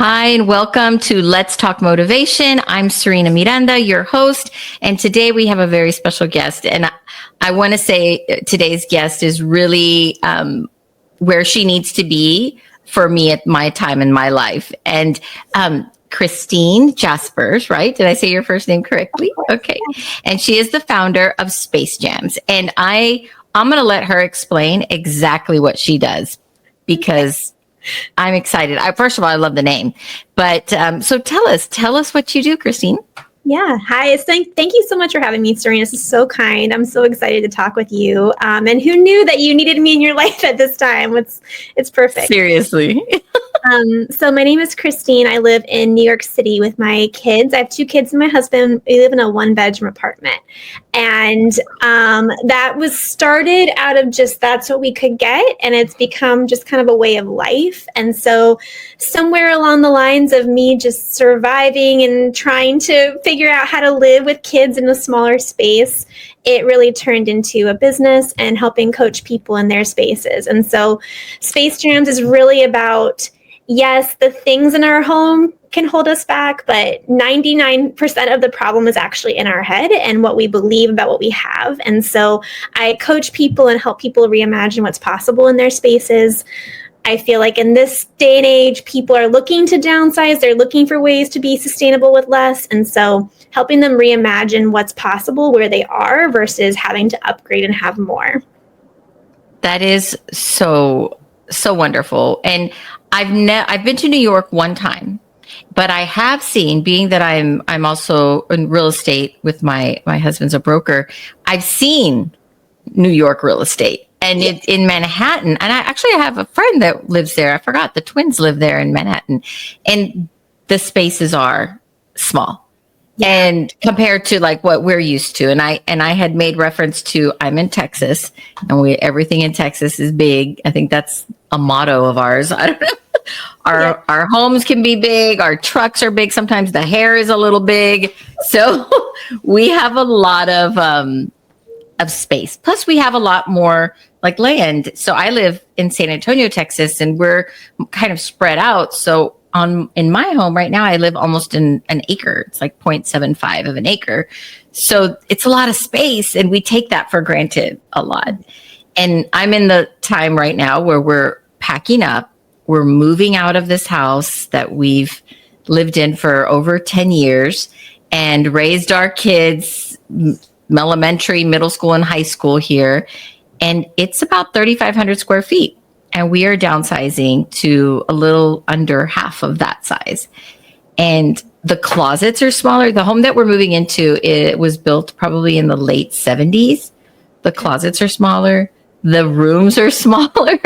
Hi, and welcome to Let's Talk Motivation. I'm Serena Miranda, your host, and today we have a very special guest. And I want to say today's guest is really where she needs to be for me at my time in my life. And Khrystyne Jaspers, right? Did I say your first name correctly? Okay. And she is the founder of Space Jams. And I'm going to let her explain exactly what she does because I'm excited. First of all, I love the name, but so tell us what you do, Khrystyne. Yeah. Hi. Thank you so much for having me, Serena. This is so kind. I'm so excited to talk with you. And who knew that you needed me in your life at this time? It's perfect. Seriously. So my name is Khrystyne. I live in New York City with my kids. I have 2 kids and my husband. We live in a 1-bedroom apartment. And that was started out of just that's what we could get. And it's become just kind of a way of life. And so somewhere along the lines of me just surviving and trying to figure out how to live with kids in a smaller space, it really turned into a business and helping coach people in their spaces. And so Space Jams is really about, yes, the things in our home can hold us back, but 99% of the problem is actually in our head and what we believe about what we have. And so I coach people and help people reimagine what's possible in their spaces. I feel like in this day and age, people are looking to downsize. They're looking for ways to be sustainable with less. And so helping them reimagine what's possible where they are versus having to upgrade and have more. That is so wonderful. And I've been to New York one time, but I have seen, being that I'm also in real estate with my husband's a broker, I've seen New York real estate. And it's in Manhattan. And I have a friend that lives there. I forgot the twins live there in Manhattan. And the spaces are small. Yeah. And compared to like what we're used to. And I had made reference to, I'm in Texas and everything in Texas is big. I think that's a motto of ours. I don't know. Our homes can be big. Our trucks are big. Sometimes the hair is a little big. So we have a lot of space. Plus we have a lot more like land. So I live in San Antonio, Texas, and we're kind of spread out. So in my home right now, I live almost in an acre. It's like 0.75 of an acre. So it's a lot of space and we take that for granted a lot. And I'm in the time right now where we're packing up. We're moving out of this house that we've lived in for over 10 years and raised our kids elementary, middle school, and high school here. And it's about 3,500 square feet. And we are downsizing to a little under half of that size. And the closets are smaller. The home that we're moving into, it was built probably in the late 70s. The closets are smaller. The rooms are smaller.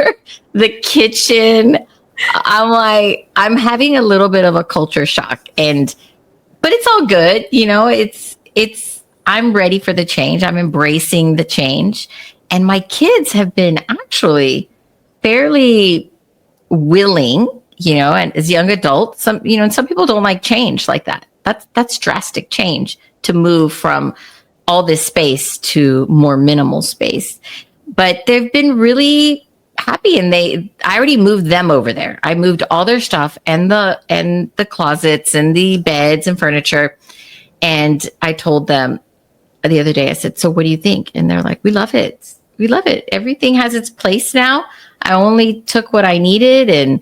The kitchen. I'm having a little bit of a culture shock. But it's all good. You know, I'm ready for the change. I'm embracing the change. And my kids have been actually fairly willing, and as young adults, some people don't like change like that. That's drastic change to move from all this space to more minimal space. But they've been really happy, and I already moved them over there. I moved all their stuff and the closets and the beds and furniture. And I told them the other day, I said, so what do you think? And they're like, we love it. We love it. Everything has its place now. I only took what I needed. And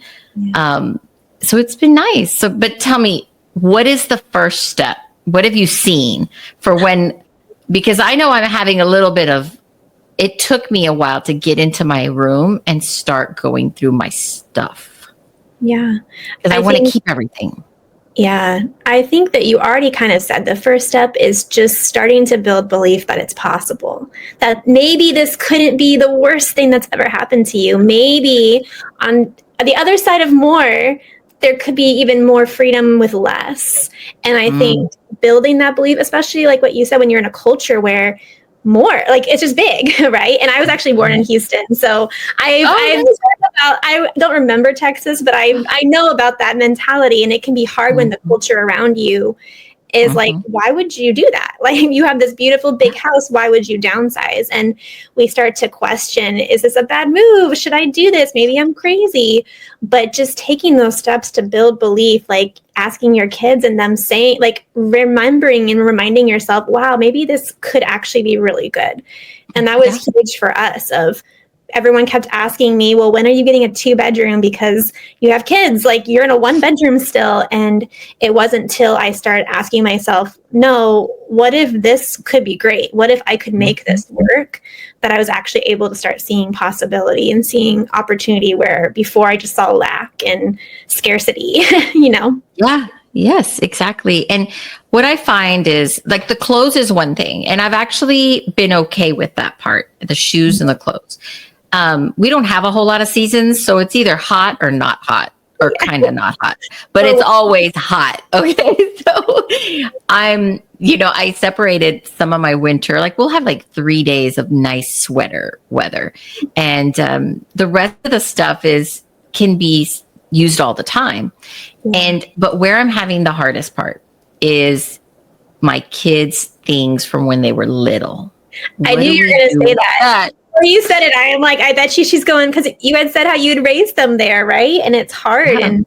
so it's been nice. So, but tell me, what is the first step? What have you seen for because I know I'm having a little bit of, it took me a while to get into my room and start going through my stuff. Yeah. Because I want to keep everything. Yeah, I think that you already kind of said the first step is just starting to build belief that it's possible, that maybe this couldn't be the worst thing that's ever happened to you. Maybe on the other side of more, there could be even more freedom with less. And I think building that belief, especially like what you said, when you're in a culture where more like it's just big, right? And I was actually born in Houston, so I don't remember Texas, but I know about that mentality, and it can be hard when the culture around you is like, why would you do that? Like, you have this beautiful big house. Why would you downsize? And we start to question, is this a bad move? Should I do this? Maybe I'm crazy. But just taking those steps to build belief, like asking your kids and them saying, like remembering and reminding yourself, wow, maybe this could actually be really good. And that was huge for us. Everyone kept asking me, well, when are you getting a 2-bedroom? Because you have kids, like you're in a 1-bedroom still. And it wasn't until I started asking myself, no, what if this could be great? What if I could make this work? That I was actually able to start seeing possibility and seeing opportunity where before I just saw lack and scarcity, you know? Yeah. Yes, exactly. And what I find is like the clothes is one thing. And I've actually been okay with that part, the shoes and the clothes. We don't have a whole lot of seasons, so it's either hot or not hot, or kind of not hot, but it's always hot. Okay. So I separated some of my winter, like we'll have like 3 days of nice sweater weather. And the rest of the stuff can be used all the time. But where I'm having the hardest part is my kids' things from when they were little. I knew you were going to say that. When you said it, I am like, I bet she's going, because you had said how you'd raised them there, right? And it's hard. Yeah. And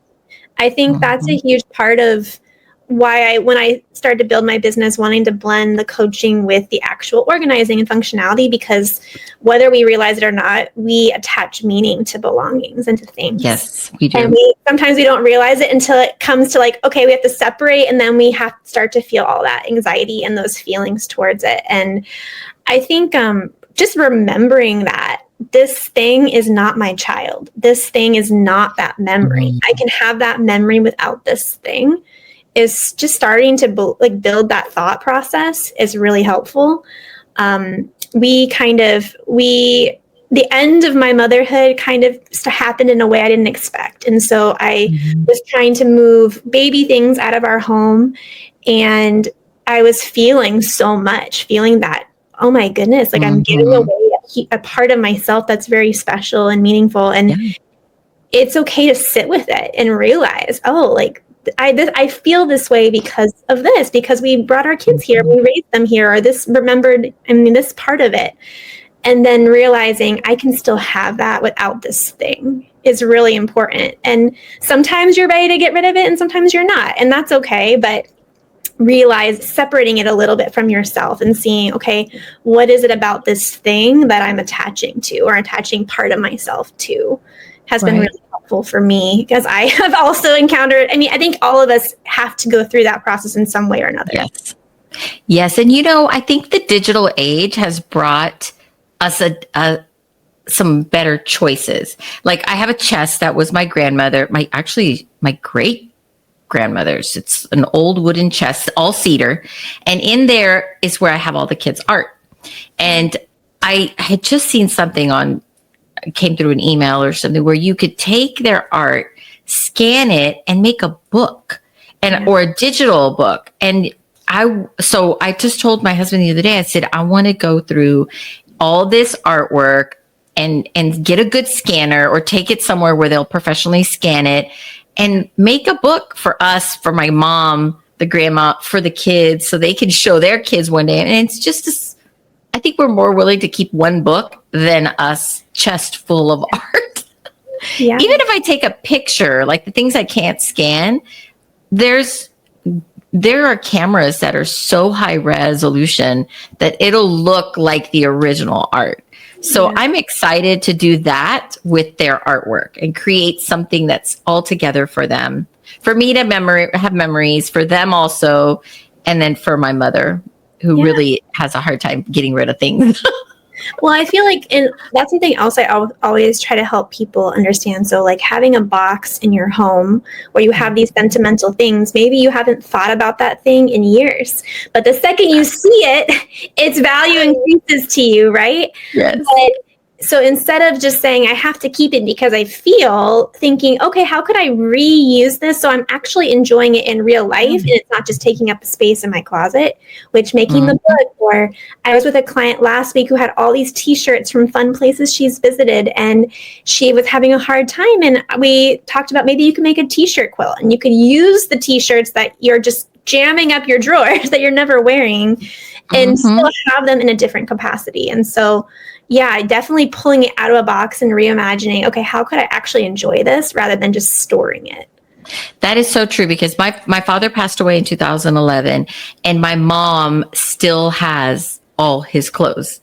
I think that's a huge part of why when I started to build my business, wanting to blend the coaching with the actual organizing and functionality, because whether we realize it or not, we attach meaning to belongings and to things. Yes, we do. And sometimes we don't realize it until it comes to like, okay, we have to separate, and then we have to start to feel all that anxiety and those feelings towards it. And I think just remembering that this thing is not my child. This thing is not that memory. I can have that memory without this thing. Is just starting to build that thought process is really helpful. The end of my motherhood kind of happened in a way I didn't expect. And so I was trying to move baby things out of our home, and I was feeling that, oh my goodness, like I'm giving away a part of myself that's very special and meaningful. And it's okay to sit with it and realize, oh, like I feel this way because of this, because we brought our kids here, we raised them here, or this part of it. And then realizing I can still have that without this thing is really important. And sometimes you're ready to get rid of it and sometimes you're not. And that's okay. But separating it a little bit from yourself and seeing, okay, what is it about this thing that I'm attaching to or attaching part of myself to has been really helpful for me, because I have also encountered, I think all of us have to go through that process in some way or another. Yes. And, I think the digital age has brought us some better choices. Like I have a chest that was my grandmother, my great grandmother's. It's an old wooden chest, all cedar. And in there is where I have all the kids' art. And I had just seen something came through an email or something where you could take their art, scan it, and make a book or a digital book. And I just told my husband the other day, I said, I want to go through all this artwork and get a good scanner, or take it somewhere where they'll professionally scan it and make a book for us, for my mom, the grandma, for the kids, so they can show their kids one day. And it's just I think we're more willing to keep one book than us chest full of art. Yeah. Even if I take a picture, like the things I can't scan, there are cameras that are so high resolution that it'll look like the original art. So I'm excited to do that with their artwork and create something that's all together for them, for me to have memories, for them also, and then for my mother, who really has a hard time getting rid of things. Well, I feel like, and that's something else I always try to help people understand. So like having a box in your home where you have these sentimental things, maybe you haven't thought about that thing in years, but the second you see it, its value increases to you, right? Yes. But so instead of just saying I have to keep it because I feel, thinking, okay, how could I reuse this so I'm actually enjoying it in real life and it's not just taking up space in my closet, which making the book. Or I was with a client last week who had all these t-shirts from fun places she's visited, and she was having a hard time, and we talked about maybe you could make a t-shirt quilt and you could use the t-shirts that you're just jamming up your drawers that you're never wearing and still have them in a different capacity. And so, yeah, definitely pulling it out of a box and reimagining, okay, how could I actually enjoy this rather than just storing it? That is so true, because my father passed away in 2011, and my mom still has all his clothes.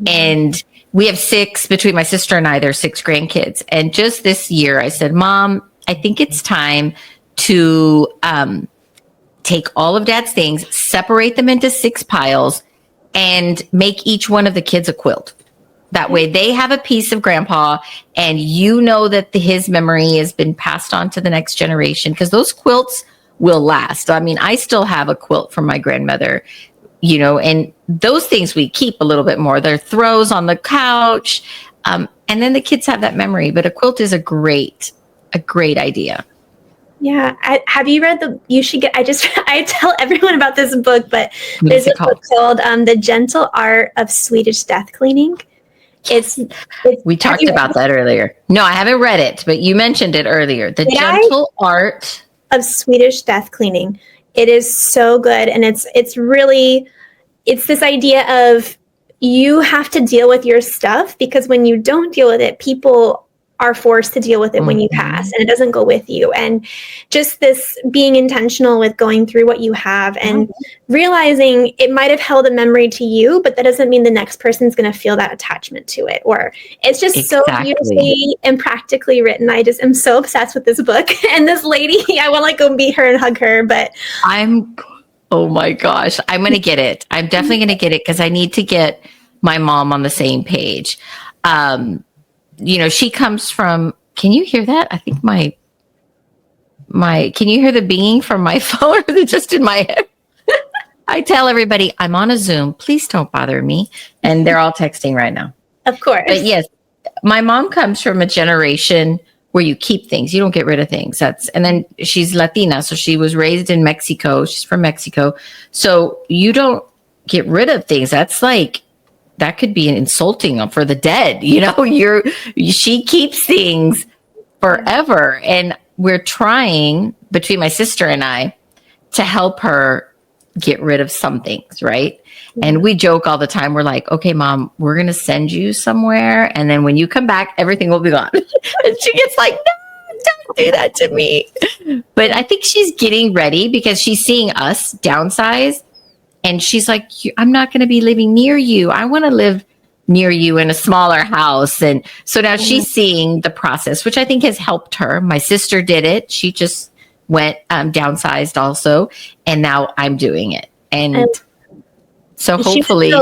And we have between my sister and I, there's 6 grandkids. And just this year I said, Mom, I think it's time to take all of Dad's things, separate them into 6 piles, and make each one of the kids a quilt. That way they have a piece of Grandpa, and you know that his memory has been passed on to the next generation, because those quilts will last. I mean, I still have a quilt from my grandmother, and those things we keep a little bit more. Their throws on the couch. And then the kids have that memory. But a quilt is a great idea. Yeah. Have you read I tell everyone about this book, but there's a book called The Gentle Art of Swedish Death Cleaning. We talked about that earlier. No, I haven't read it, but you mentioned it earlier. The Gentle Art of Swedish Death Cleaning. It is so good. And it's this idea of you have to deal with your stuff, because when you don't deal with it, people are forced to deal with it when you pass, and it doesn't go with you. And just this being intentional with going through what you have and realizing it might have held a memory to you, but that doesn't mean the next person's going to feel that attachment to it. Or it's just so beautifully and practically written. I just am so obsessed with this book and this lady. I want to go meet her and hug her, but oh my gosh, I'm going to get it. I'm definitely going to get it, because I need to get my mom on the same page. She comes from, can you hear that? I think can you hear the binging from my phone, or is it just in my head? I tell everybody I'm on a Zoom. Please don't bother me. And they're all texting right now. Of course. But yes, my mom comes from a generation where you keep things. You don't get rid of things. And then she's Latina. So she was raised in Mexico. She's from Mexico. So you don't get rid of things. That could be insulting for the dead. She keeps things forever. And we're trying, between my sister and I, to help her get rid of some things, right? And we joke all the time. We're like, okay, Mom, we're going to send you somewhere. And then when you come back, everything will be gone. And she gets like, no, don't do that to me. But I think she's getting ready, because she's seeing us downsize. And she's like, I'm not going to be living near you. I want to live near you in a smaller house. And so now she's seeing the process, which I think has helped her. My sister did it. She just went downsized also. And now I'm doing it. And so hopefully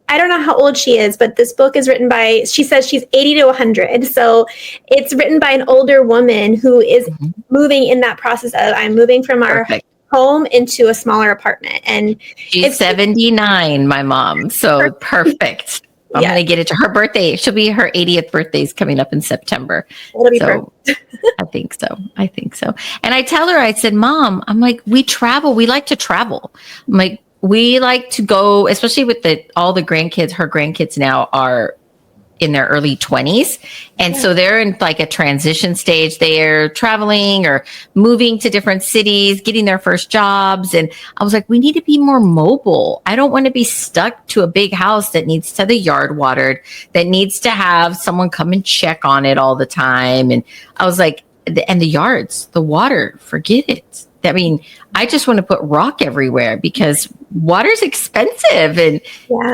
I don't know how old she is, but this book is written by, she says she's 80 to 100. So it's written by an older woman who is moving in that process of, I'm moving from our home into a smaller apartment. And she's 79, my mom. So perfect. I'm going to get it to her birthday. She'll be her 80th birthday is coming up in September. It'll be perfect. I think so. And I tell her, I said, Mom, I'm like, we travel. We like to travel. I'm like, we like to go, especially with all the grandkids. Her grandkids now are in their early 20s. And so they're in like a transition stage. They're traveling or moving to different cities, getting their first jobs. And I was like, we need to be more mobile. I don't want to be stuck to a big house that needs to have the yard watered, that needs to have someone come and check on it all the time. And I was like, and the yards, the water, forget it. I mean, I just want to put rock everywhere, because water's expensive. And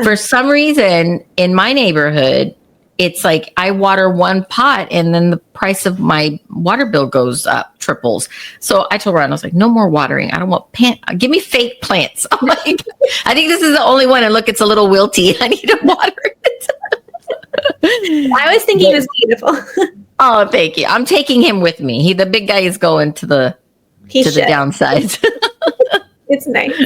for some reason in my neighborhood, it's like I water one pot and then the price of my water bill goes up, triples. So I told Ron, I was like, no more watering. I don't want give me fake plants. I'm like, I think this is the only one. And look, it's a little wilty. I need to water it. I was thinking it was beautiful. Oh, thank you. I'm taking him with me. The big guy is going to the downside. It's nice.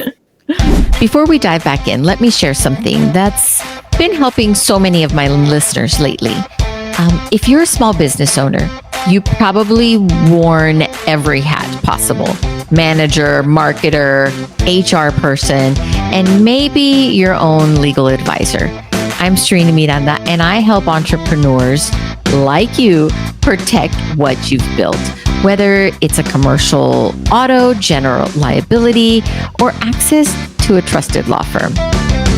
Before we dive back in, let me share something that's been helping so many of my listeners lately. If you're a small business owner, you probably worn every hat possible: manager, marketer, HR person, and maybe your own legal advisor. I'm Srini Miranda, and I help entrepreneurs like you protect what you've built. Whether it's a commercial auto, general liability, or access to a trusted law firm,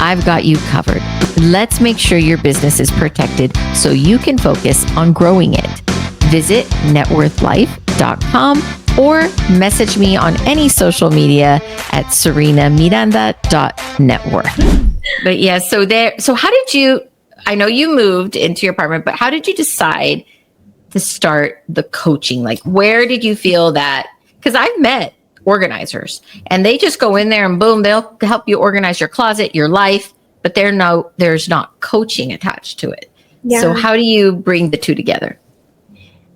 I've got you covered. Let's make sure your business is protected so you can focus on growing it. Visit networthlife.com or message me on any social media at serenamiranda.networth. But yeah, so how did you, I know you moved into your apartment, but how did you decide to start the coaching? Like, where did you feel that? Because I've met organizers and they just go in there and boom, they'll help you organize your closet, your life, but there's not coaching attached to it. Yeah. So how do you bring the two together?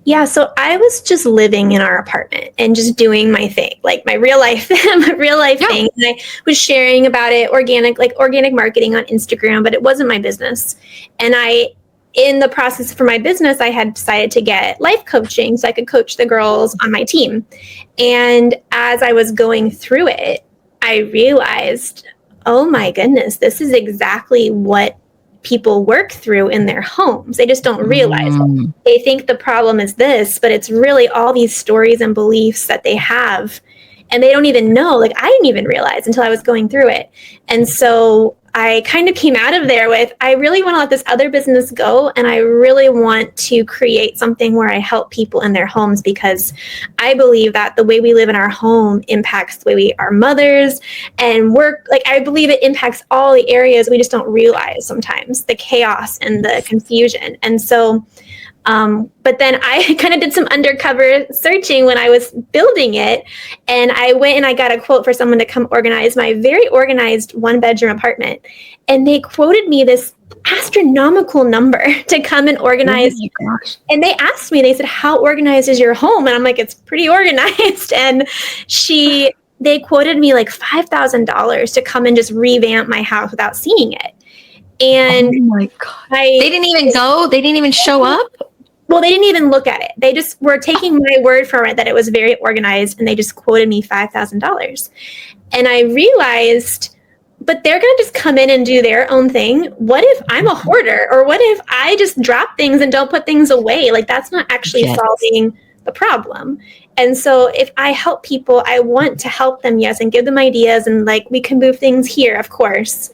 Yeah, so I was just living in our apartment and just doing my thing, like my real life thing. And I was sharing about it, organic marketing on Instagram, but it wasn't my business. And in the process for my business, I had decided to get life coaching so I could coach the girls on my team. And as I was going through it, I realized, oh my goodness, this is exactly what people work through in their homes. They just don't realize it. They think the problem is this, but it's really all these stories and beliefs that they have. And they don't even know, like I didn't even realize until I was going through it. And so I kind of came out of there with, I really want to let this other business go. And I really want to create something where I help people in their homes, because I believe that the way we live in our home impacts the way we are mothers and work. Like I believe it impacts all the areas we just don't realize sometimes, the chaos and the confusion. And so but then I kind of did some undercover searching when I was building it. And I went and I got a quote for someone to come organize my very organized 1-bedroom apartment. And they quoted me this astronomical number to come and organize. Oh my gosh. And they asked me, they said, how organized is your home? And I'm like, it's pretty organized. And they quoted me like $5,000 to come and just revamp my house without seeing it. And oh my God. They didn't even go? They didn't even show up? Well, they didn't even look at it. They just were taking my word for it that it was very organized, and they just quoted me $5,000. And I realized, but they're going to just come in and do their own thing. What if I'm a hoarder? Or what if I just drop things and don't put things away? Like that's not actually solving the problem. And so if I help people, I want to help them, yes, and give them ideas, and like we can move things here, of course.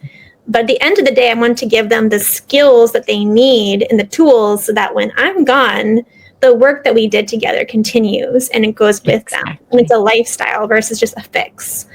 But at the end of the day, I want to give them the skills that they need and the tools so that when I'm gone, the work that we did together continues and it goes with them. And it's a lifestyle versus just a fix.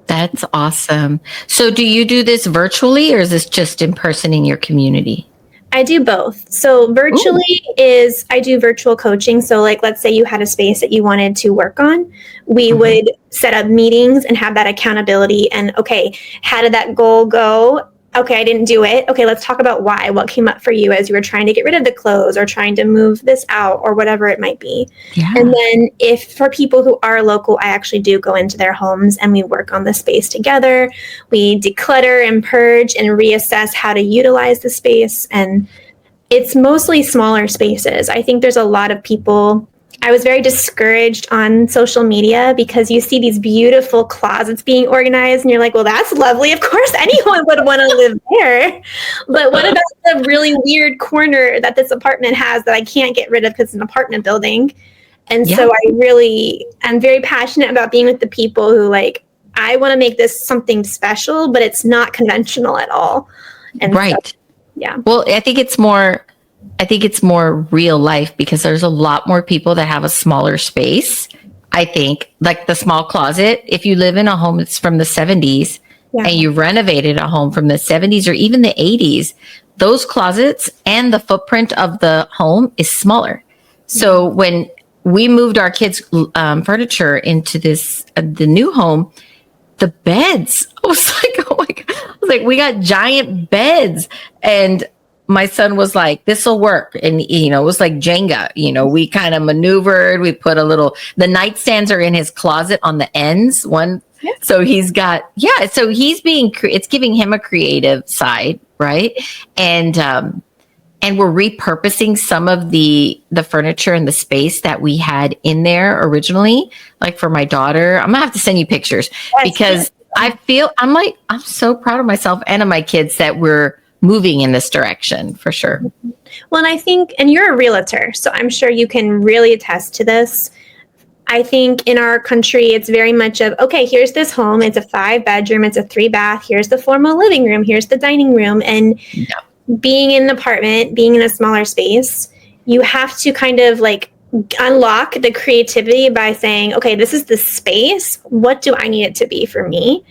That's awesome. So do you do this virtually, or is this just in person in your community? I do both. So virtually I do virtual coaching. So like, let's say you had a space that you wanted to work on. We would set up meetings and have that accountability. And okay, how did that goal go? Okay, I didn't do it. Okay, let's talk about why. What came up for you as you were trying to get rid of the clothes or trying to move this out or whatever it might be. Yeah. And then if for people who are local, I actually do go into their homes and we work on the space together. We declutter and purge and reassess how to utilize the space. And it's mostly smaller spaces. I think there's a lot of people. I was very discouraged on social media because you see these beautiful closets being organized and you're like, well, that's lovely. Of course, anyone would want to live there. But what about the really weird corner that this apartment has that I can't get rid of because it's an apartment building? And so I'm very passionate about being with the people who like, I want to make this something special, but it's not conventional at all. And right. So, yeah. Well, I think it's more real life because there's a lot more people that have a smaller space. I think like the small closet, if you live in a home that's from the 70s and you renovated a home from the 70s or even the 80s, those closets and the footprint of the home is smaller. So when we moved our kids' furniture into the new home, the beds, I was like, oh my God. I was like, we got giant beds. And my son was like, this'll work. And, it was like Jenga, we kind of maneuvered. We put the nightstands are in his closet on the ends. So he's got, so it's giving him a creative side. Right. And we're repurposing some of the furniture and the space that we had in there originally, like for my daughter. I'm gonna have to send you pictures because I'm so proud of myself and of my kids that we're moving in this direction for sure. Well, and I think, and you're a realtor, so I'm sure you can really attest to this. I think in our country, it's very much of, okay, here's this home. It's a 5-bedroom, it's a 3-bath. Here's the formal living room. Here's the dining room. And Yeah. being in an apartment, being in a smaller space, you have to kind of like unlock the creativity by saying, okay, this is the space. What do I need it to be for me?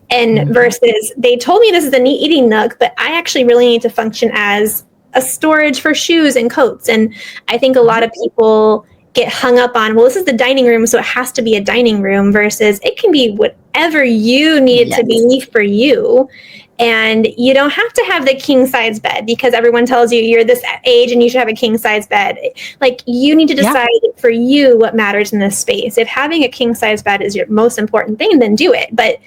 And versus they told me this is a neat eating nook, but I actually really need to function as a storage for shoes and coats. And I think a lot of people get hung up on, well, this is the dining room, so it has to be a dining room, versus it can be whatever you need it to be for you. And you don't have to have the king size bed because everyone tells you you're this age and you should have a king size bed. Like, you need to decide for you what matters in this space. If having a king size bed is your most important thing, then do it. But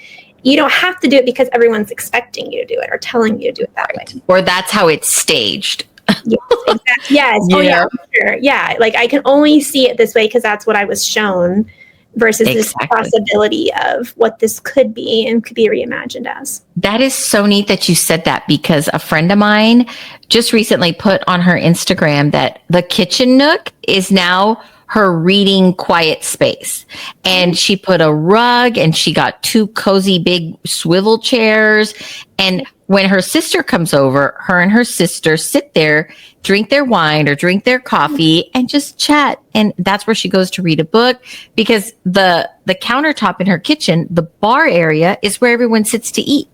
you don't have to do it because everyone's expecting you to do it or telling you to do it that way. Or that's how it's staged. Yes, exactly. Yes. Oh, yeah, sure. Yeah. Like, I can only see it this way because that's what I was shown, versus this possibility of what this could be and could be reimagined as. That is so neat that you said that, because a friend of mine just recently put on her Instagram that the kitchen nook is now her reading quiet space. And she put a rug and she got 2 cozy big swivel chairs. And when her sister comes over, her and her sister sit there, drink their wine or drink their coffee and just chat. And that's where she goes to read a book, because the countertop in her kitchen, the bar area, is where everyone sits to eat.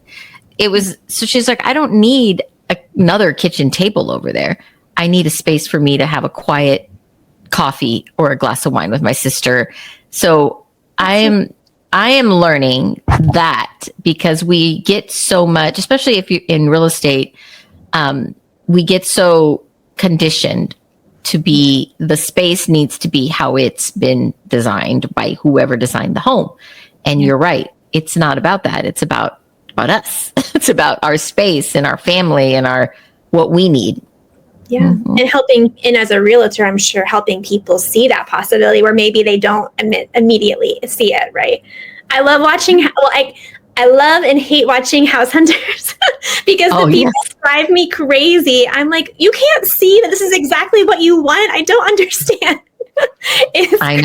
So she's like, I don't need another kitchen table over there. I need a space for me to have a quiet coffee or a glass of wine with my sister. So I am learning that, because we get so much, especially if you're in real estate, we get so conditioned to be, the space needs to be how it's been designed by whoever designed the home. And you're right. It's not about that. It's about us. It's about our space and our family and what we need. Yeah. Mm-hmm. And helping, and as a realtor, I'm sure helping people see that possibility where maybe they don't immediately see it. Right. I love watching, I love and hate watching House Hunters because the people drive me crazy. I'm like, you can't see that this is exactly what you want. I don't understand. I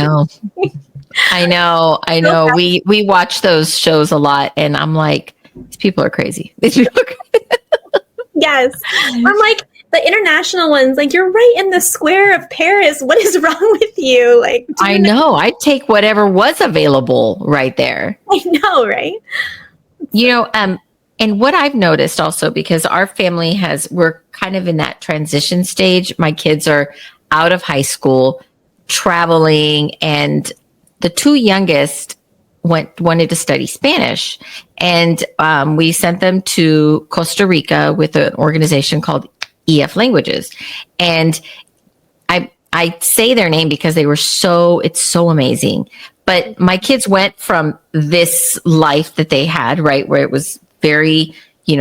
know. We watch those shows a lot, and I'm like, these people are crazy. Yes. I'm like, the international ones, like, you're right in the square of Paris. What is wrong with you? Like, I know. I'd take whatever was available right there. I know, right? And what I've noticed also, because our family we're kind of in that transition stage. My kids are out of high school, traveling, and the 2 youngest wanted to study Spanish. And we sent them to Costa Rica with an organization called EF Languages. And I say their name because it's so amazing. But my kids went from this life that they had, right, where it was very,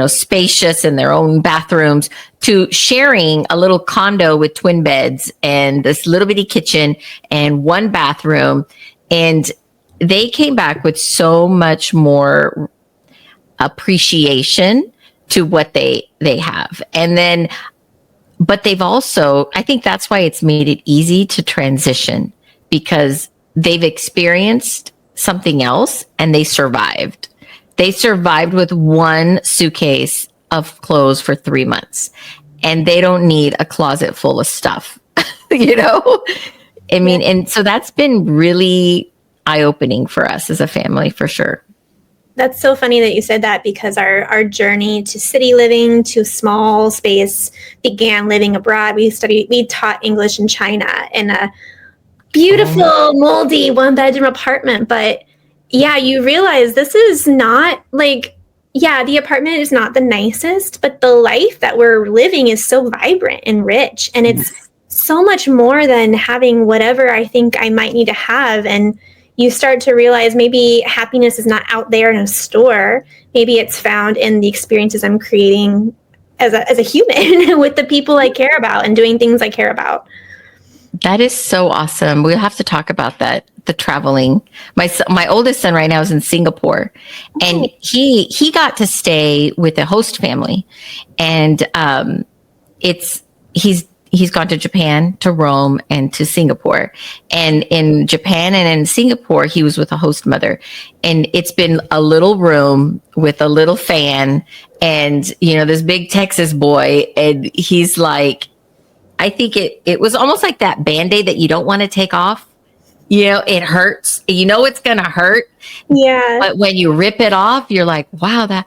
spacious in their own bathrooms, to sharing a little condo with twin beds and this little bitty kitchen and 1 bathroom. And they came back with so much more appreciation to what they have. And then, but they've also, I think that's why it's made it easy to transition, because they've experienced something else and they survived. They survived with 1 suitcase of clothes for 3 months, and they don't need a closet full of stuff, I mean, and so that's been really eye-opening for us as a family, for sure. That's so funny that you said that, because our journey to city living, to small space, began living abroad. We taught English in China in a beautiful, moldy 1-bedroom apartment. But yeah, you realize this is not like, the apartment is not the nicest, but the life that we're living is so vibrant and rich. And it's so much more than having whatever I think I might need to have. And you start to realize maybe happiness is not out there in a store. Maybe it's found in the experiences I'm creating as a human with the people I care about and doing things I care about. That is so awesome. We'll have to talk about that, the traveling. My oldest son right now is in Singapore, and he got to stay with a host family, and he's he's gone to Japan, to Rome, and to Singapore. And in Japan and in Singapore, he was with a host mother. And it's been a little room with a little fan and, this big Texas boy. And he's like, I think it was almost like that Band-Aid that you don't want to take off. It hurts. It's going to hurt. Yeah. But when you rip it off, you're like, wow, that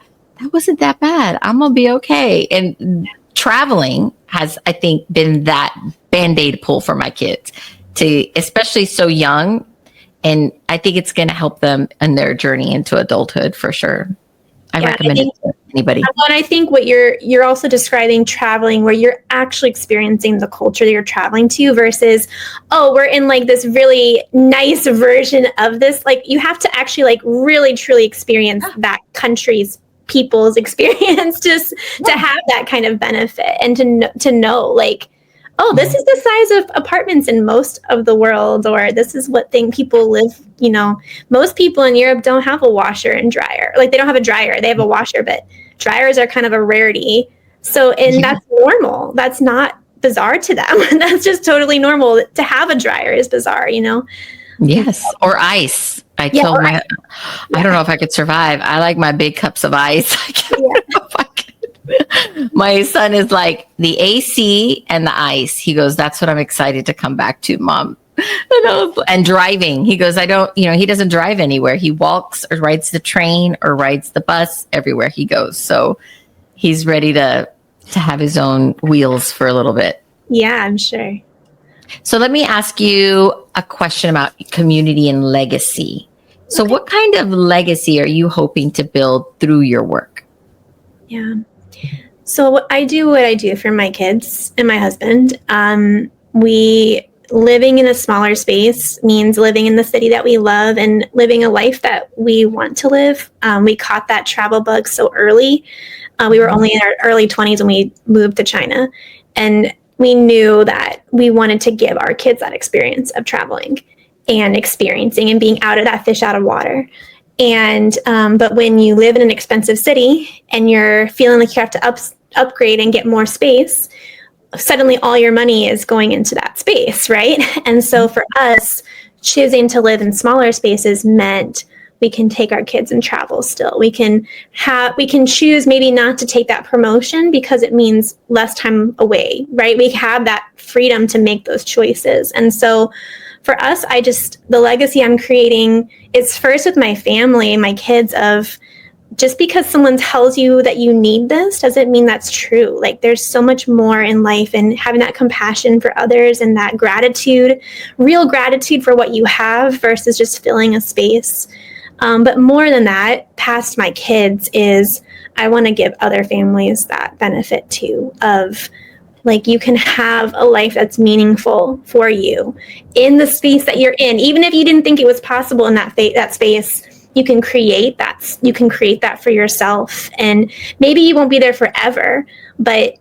wasn't that bad. I'm going to be okay. And traveling has, I think, been that Band-Aid pull for my kids, especially so young. And I think it's going to help them in their journey into adulthood for sure. I recommend it to anybody. And I think what you're also describing traveling, where you're actually experiencing the culture that you're traveling to versus, we're in like this really nice version of this. Like you have to actually like really truly experience that country's people's experience just to have that kind of benefit and to know like, this is the size of apartments in most of the world, or this is what people live, most people in Europe don't have a washer and dryer. Like they don't have a dryer, they have a washer, but dryers are kind of a rarity. So, that's normal. That's not bizarre to them. That's just totally normal. To have a dryer is bizarre, Yes. Or ice. I don't know if I could survive. I like my big cups of ice. I can't know if I could. My son is like the AC and the ice. He goes, that's what I'm excited to come back to, Mom. And driving. He goes, he doesn't drive anywhere. He walks or rides the train or rides the bus everywhere he goes. So he's ready to have his own wheels for a little bit. Yeah, I'm sure. So let me ask you a question about community and legacy. So what kind of legacy are you hoping to build through your work? Yeah. So what I do for my kids and my husband. We living in a smaller space means living in the city that we love and living a life that we want to live. We caught that travel bug so early. We were only in our early 20s when we moved to China. And we knew that we wanted to give our kids that experience of traveling and experiencing and being out of that fish out of water. And but when you live in an expensive city and you're feeling like you have to upgrade and get more space, suddenly all your money is going into that space, right? And so for us, choosing to live in smaller spaces meant we can take our kids and travel still. We can choose maybe not to take that promotion because it means less time away, right? We have that freedom to make those choices. And so for us, the legacy I'm creating is first with my family, my kids, of just because someone tells you that you need this doesn't mean that's true. Like there's so much more in life, and having that compassion for others and that gratitude, real gratitude for what you have versus just filling a space. But more than that, past my kids, is I want to give other families that benefit too of like you can have a life that's meaningful for you in the space that you're in. Even if you didn't think it was possible in that space, you can create that. You can create that for yourself. And maybe you won't be there forever, but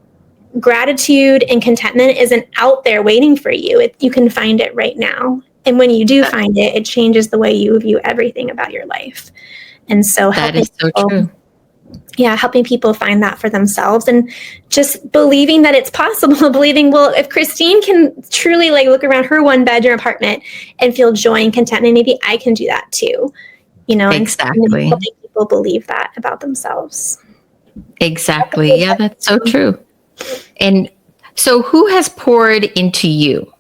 gratitude and contentment isn't out there waiting for you. You can find it right now. And when you do find it, it changes the way you view everything about your life. And so that is so true. Yeah, helping people find that for themselves and just believing that it's possible, believing, well, if Khrystyne can truly like look around her 1-bedroom apartment and feel joy and contentment, maybe I can do that too, Exactly. And helping people believe that about themselves. Exactly. Yeah, that's so true. And so who has poured into you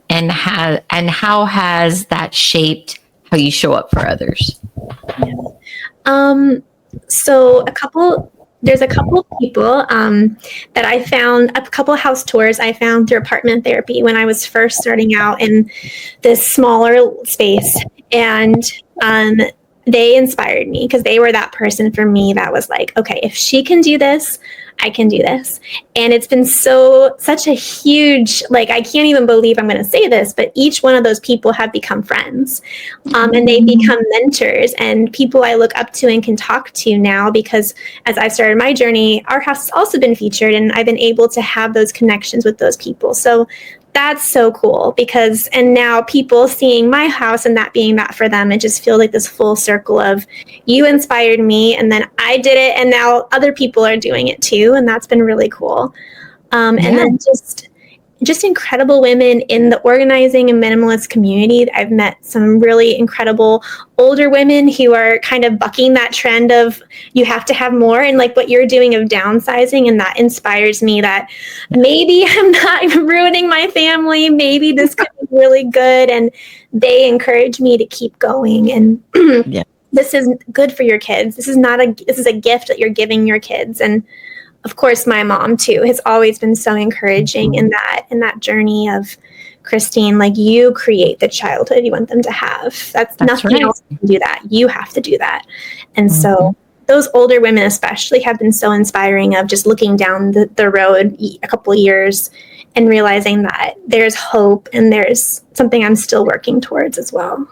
and how has that shaped how you show up for others? Yeah. So there's a couple people that I found, a couple house tours I found through apartment therapy when I was first starting out in this smaller space. And they inspired me because they were that person for me that was like, okay, if she can do this, I can do this. And it's been such a huge, like, I can't even believe I'm going to say this, but each one of those people have become friends and they become mentors and people I look up to and can talk to now because as I've started my journey, our house has also been featured and I've been able to have those connections with those people. So that's so cool and now people seeing my house and that being that for them, it just feels like this full circle of you inspired me and then I did it and now other people are doing it too. And that's been really cool. And then just just incredible women in the organizing and minimalist community. I've met some really incredible older women who are kind of bucking that trend of you have to have more, and like what you're doing of downsizing. And that inspires me that maybe I'm not ruining my family. Maybe this could be really good. And they encourage me to keep going. And Yeah. this is good for your kids. This is a gift that you're giving your kids. And of course, my mom too has always been so encouraging in that journey of, Khrystyne, like, you create the childhood you want them to have. That's nothing right. else can do that. You have to do that. And so those older women especially have been so inspiring, of just looking down the road a couple of years and realizing that there's hope and there's something I'm still working towards as well.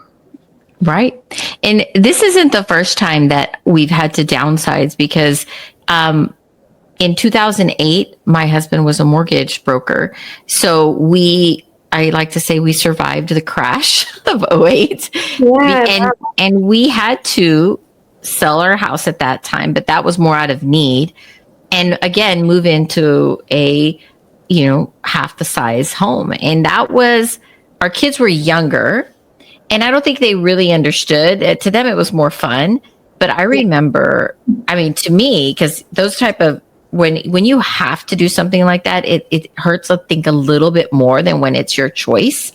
Right. And this isn't the first time that we've had to downsize, because in 2008, my husband was a mortgage broker. So I like to say we survived the crash of '08. Yeah. And we had to sell our house at that time, but that was more out of need. And again, move into a, half the size home. And that was, our kids were younger. And I don't think they really understood. To them, it was more fun. But I remember, to me, because those type of, when you have to do something like that, it hurts, I think, a little bit more than when it's your choice.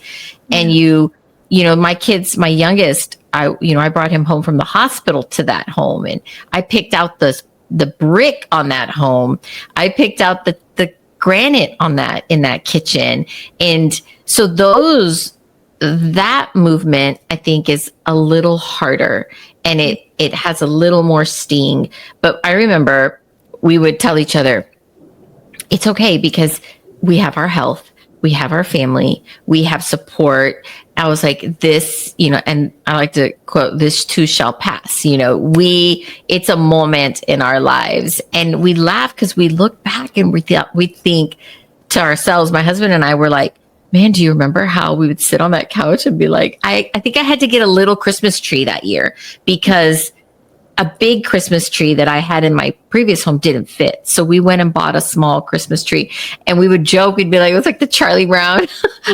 And my kids, my youngest, I brought him home from the hospital to that home, and I picked out the brick on that home. I picked out the granite on that, in that kitchen. And so that movement, I think, is a little harder, and it has a little more sting. But I remember we would tell each other, it's okay, because we have our health, we have our family, we have support. I was like, this, and I like to quote, this too shall pass. It's a moment in our lives. And we laugh because we look back and we think to ourselves, my husband and I were like, man, do you remember how we would sit on that couch and be like, I think I had to get a little Christmas tree that year, because a big Christmas tree that I had in my previous home didn't fit. So we went and bought a small Christmas tree, and we would joke. We'd be like, it was like the Charlie Brown,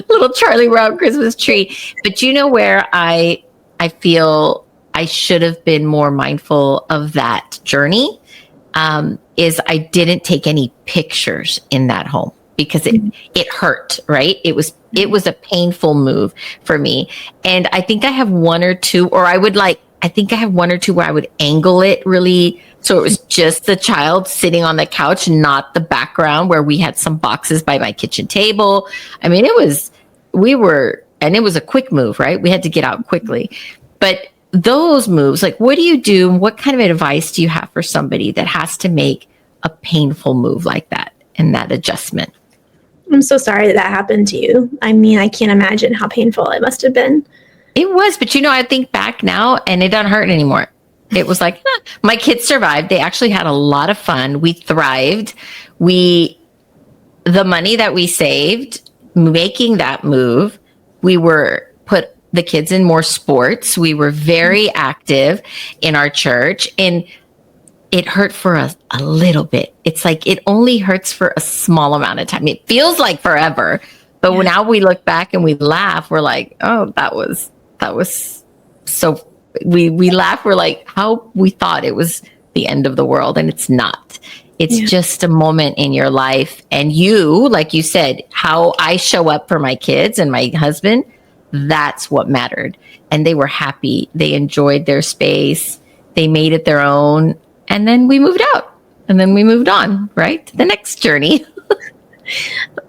little Charlie Brown Christmas tree. But where I feel I should have been more mindful of that journey, is I didn't take any pictures in that home, because it hurt, right? It was a painful move for me. And I think I have one or two, or I think I have one or two where I would angle it really, so it was just the child sitting on the couch, not the background where we had some boxes by my kitchen table. And it was a quick move, right? We had to get out quickly. But those moves, like, what do you do? What kind of advice do you have for somebody that has to make a painful move like that, and that adjustment? I'm so sorry that happened to you. I can't imagine how painful it must have been. It was, but I think back now, and it doesn't hurt anymore. It was like, my kids survived. They actually had a lot of fun. We thrived. The money that we saved making that move, we put the kids in more sports. We were very active in our church, and it hurt for us a little bit. It's like, it only hurts for a small amount of time. It feels like forever. But now we look back and we laugh. We're like, oh, that was so, we laugh. We're like, how we thought it was the end of the world, and it's not. It's just a moment in your life. And like you said, how I show up for my kids and my husband, that's what mattered. And they were happy. They enjoyed their space. They made it their own. And then we moved out, and then we moved on, right? To the next journey.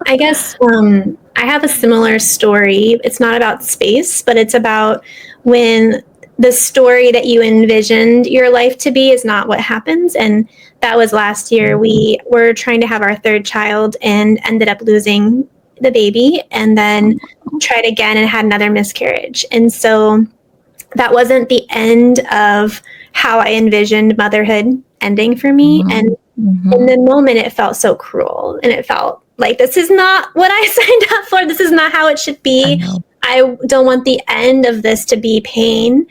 I guess I have a similar story. It's not about space, but it's about when the story that you envisioned your life to be is not what happens. And that was last year. We were trying to have our third child and ended up losing the baby, and then tried again and had another miscarriage. And so that wasn't the end of how I envisioned motherhood ending for me. And in the moment, it felt so cruel, and it felt like, this is not what I signed up for. This is not how it should be. I don't want the end of this to be pain.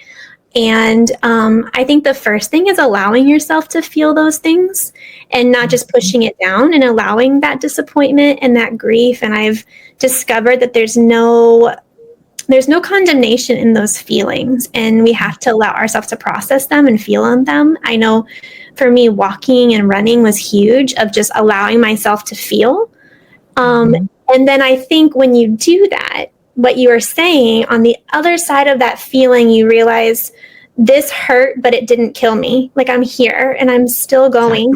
And I think the first thing is allowing yourself to feel those things and not just pushing it down, and allowing that disappointment and that grief. And I've discovered that there's no condemnation in those feelings, and we have to allow ourselves to process them and feel on them. I know for me, walking and running was huge, of just allowing myself to feel. And then I think when you do that, what you are saying, on the other side of that feeling, you realize this hurt, but it didn't kill me. Like, I'm here and I'm still going.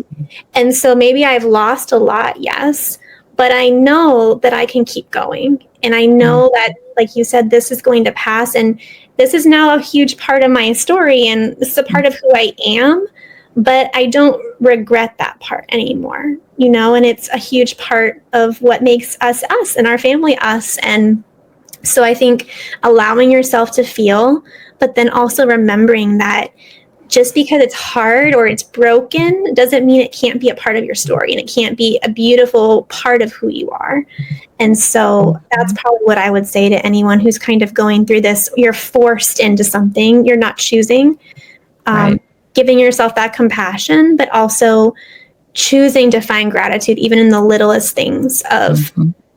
And so maybe I've lost a lot, yes, but I know that I can keep going. And I know that, like you said, this is going to pass. And this is now a huge part of my story. And this is a part of who I am. But I don't regret that part anymore, and it's a huge part of what makes us us, and our family us. And so I think allowing yourself to feel, but then also remembering that just because it's hard or it's broken doesn't mean it can't be a part of your story, and it can't be a beautiful part of who you are. And so that's probably what I would say to anyone who's kind of going through this. You're forced into something you're not choosing. Right. Giving yourself that compassion, but also choosing to find gratitude even in the littlest things of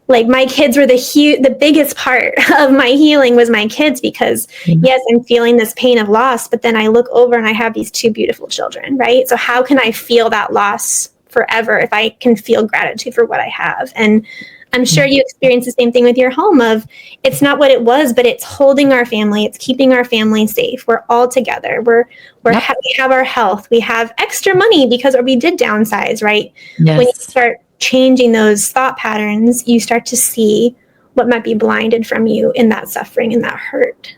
like, my kids were the biggest part of my healing was my kids, because yes, I'm feeling this pain of loss, but then I look over and I have these two beautiful children, right? So how can I feel that loss forever if I can feel gratitude for what I have? And I'm sure you experience the same thing with your home, of it's not what it was, but it's holding our family. It's keeping our family safe. We're all together. We have our health. We have extra money because we did downsize, right? Yes. When you start changing those thought patterns, you start to see what might be blinded from you in that suffering and that hurt.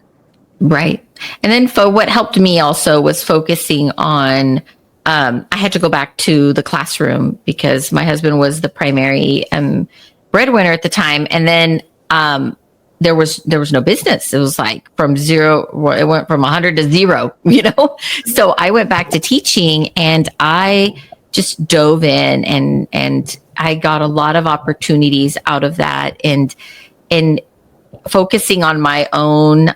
Right. And then what helped me also was focusing on, I had to go back to the classroom because my husband was the primary breadwinner at the time. And then there was no business. It was like from zero, it went from 100 to zero, So I went back to teaching, and I just dove in, and I got a lot of opportunities out of that, and focusing on my own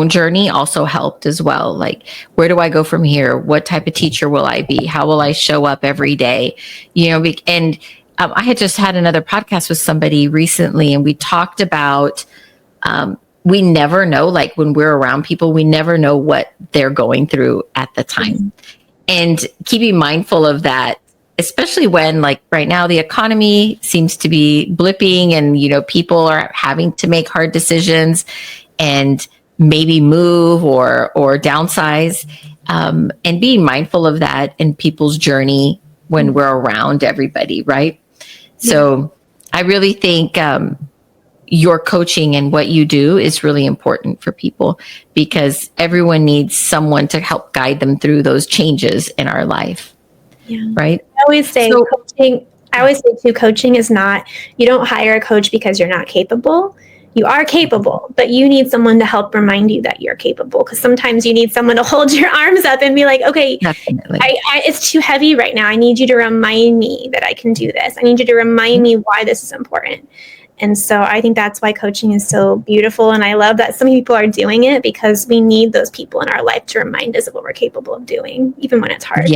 journey also helped as well. Like, where do I go from here? What type of teacher will I be? How will I show up every day? And I had just had another podcast with somebody recently, and we talked about, we never know, like when we're around people, we never know what they're going through at the time. And keeping mindful of that, especially when, like, right now, the economy seems to be blipping, and, people are having to make hard decisions and maybe move or downsize, and being mindful of that in people's journey when we're around everybody, right? So I really think your coaching and what you do is really important for people, because everyone needs someone to help guide them through those changes in our life. Yeah. Right. I always say coaching is not, you don't hire a coach because you're not capable. You are capable, but you need someone to help remind you that you're capable. Because sometimes you need someone to hold your arms up and be like, okay, it's too heavy right now. I need you to remind me that I can do this. I need you to remind me why this is important. And so I think that's why coaching is so beautiful. And I love that so many people are doing it, because we need those people in our life to remind us of what we're capable of doing, even when it's hard.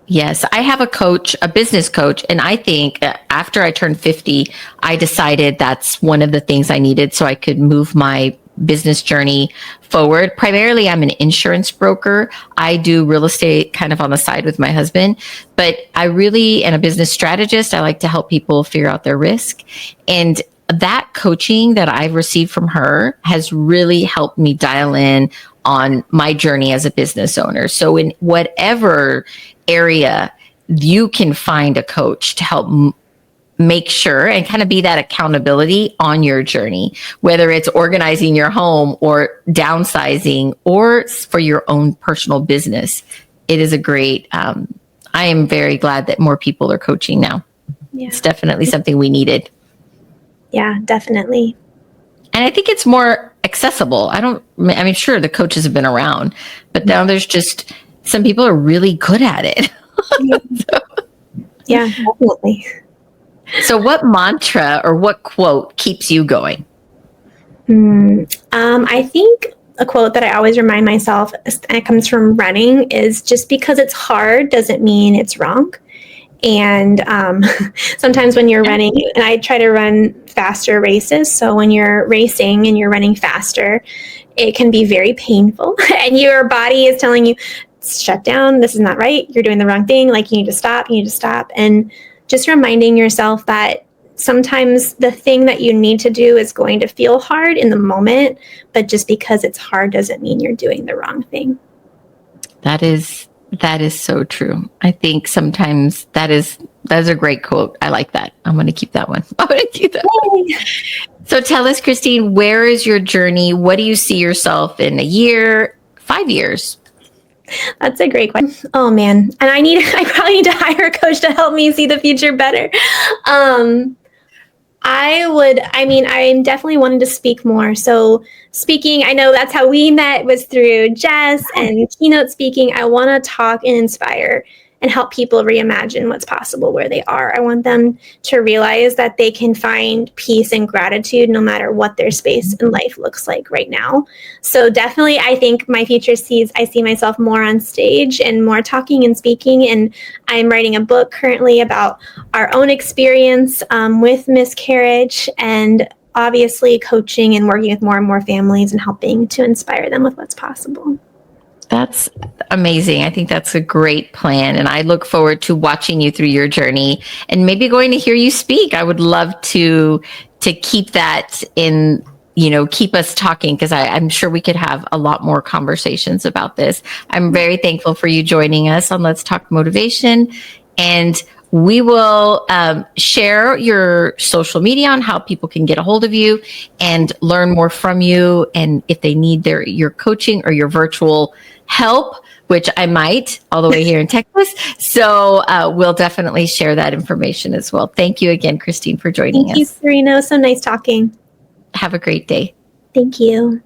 Yes. I have a coach, a business coach. And I think after I turned 50, I decided that's one of the things I needed so I could move my business journey forward. Primarily, I'm an insurance broker. I do real estate kind of on the side with my husband, but I really am a business strategist. I like to help people figure out their risk. And that coaching that I've received from her has really helped me dial in on my journey as a business owner. So in whatever area, you can find a coach to help make sure and kind of be that accountability on your journey, whether it's organizing your home or downsizing or for your own personal business. It is a great, I am very glad that more people are coaching now. Yeah. It's definitely something we needed. Yeah, definitely. And I think it's more accessible. Sure, the coaches have been around, but now there's just some people are really good at it. Yeah, definitely. So what mantra or what quote keeps you going? I think a quote that I always remind myself, and it comes from running, is just because it's hard doesn't mean it's wrong. And sometimes when you're running, and I try to run faster races, so when you're racing and you're running faster, it can be very painful, and your body is telling you, shut down, this is not right, you're doing the wrong thing, like you need to stop. And just reminding yourself that sometimes the thing that you need to do is going to feel hard in the moment, but just because it's hard doesn't mean you're doing the wrong thing. That is so true. I think sometimes that's a great quote. I like that. I'm going to keep that one. I'm going to keep that one. So tell us, Khrystyne, where is your journey? What do you see yourself in a year, 5 years? That's a great question. Oh man. And I probably need to hire a coach to help me see the future better. I'm definitely wanting to speak more. So speaking, I know that's how we met, was through Jess and keynote speaking. I want to talk and inspire and help people reimagine what's possible where they are. I want them to realize that they can find peace and gratitude no matter what their space in life looks like right now. So definitely, I think my future I see myself more on stage and more talking and speaking. And I'm writing a book currently about our own experience with miscarriage, and obviously coaching and working with more and more families and helping to inspire them with what's possible. That's amazing. I think that's a great plan. And I look forward to watching you through your journey and maybe going to hear you speak. I would love to keep that in, keep us talking, because I'm sure we could have a lot more conversations about this. I'm very thankful for you joining us on Let's Talk Motivation. And we will share your social media on how people can get a hold of you and learn more from you. And if they need your coaching or your virtual help, which I might, all the way here in Texas. So we'll definitely share that information as well. Thank you again, Khrystyne, for joining us. Thank you, Serena. So nice talking. Have a great day. Thank you.